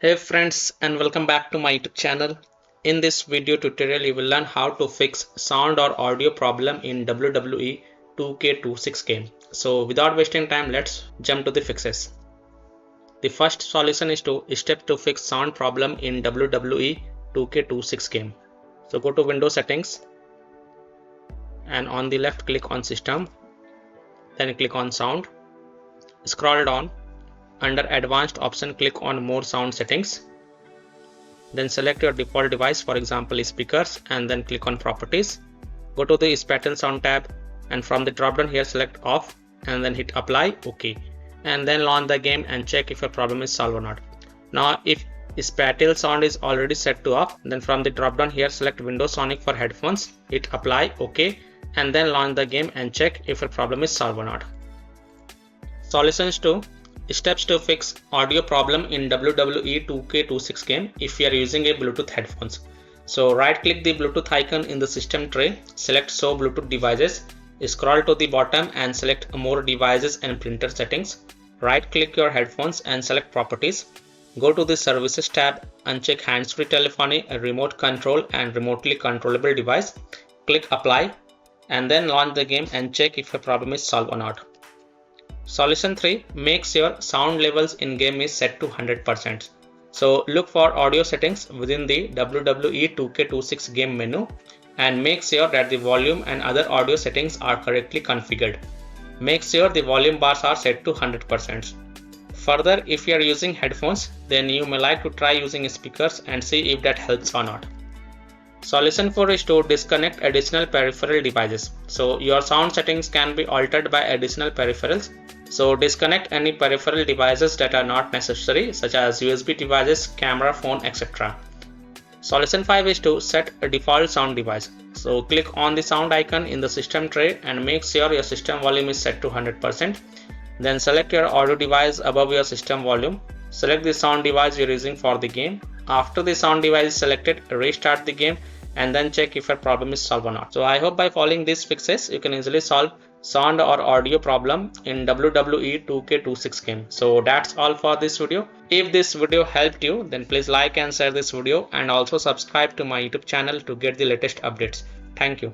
Hey friends, and welcome back to my YouTube channel. In this video tutorial you will learn how to fix sound or audio problem in WWE 2K26 game. So without wasting time, let's jump to the fixes. The first solution is to step to fix sound problem in WWE 2K26 game. So go to Windows settings and on the left click on system, then click on sound. Scroll down. Under advanced option, click on more sound settings. Then select your default device, for example speakers, and then click on properties. Go to the spatial sound tab and from the drop down here select off and then hit apply. OK, and then launch the game and check if your problem is solved or not. Now if spatial sound is already set to off, then from the drop down here select Windows Sonic for headphones, hit apply. OK, and then launch the game and check if your problem is solved or not. Solutions to steps to fix audio problem in WWE 2K26 game if you are using a Bluetooth headphones. So right click the Bluetooth icon in the system tray, select show Bluetooth devices, scroll to the bottom and select more devices and printer settings. Right click your headphones and select properties. Go to the services tab, uncheck hands-free telephony, remote control and remotely controllable device. Click apply and then launch the game and check if your problem is solved or not. Solution 3. Makes your sound levels in game is set to 100%. So look for audio settings within the WWE 2K26 game menu and make sure that the volume and other audio settings are correctly configured. Make sure the volume bars are set to 100%. Further, if you are using headphones, then you may like to try using speakers and see if that helps or not. Solution 4 is to disconnect additional peripheral devices. So your sound settings can be altered by additional peripherals. So disconnect any peripheral devices that are not necessary, such as USB devices, camera, phone, etc. Solution 5 is to set a default sound device. So click on the sound icon in the system tray and make sure your system volume is set to 100%. Then select your audio device above your system volume. Select the sound device you're using for the game. After the sound device is selected, restart the game and then check if your problem is solved or not. So I hope by following these fixes you can easily solve sound or audio problem in WWE 2K26 game. So that's all for this video. If this video helped you, then please like and share this video and also subscribe to my YouTube channel to get the latest updates. Thank you.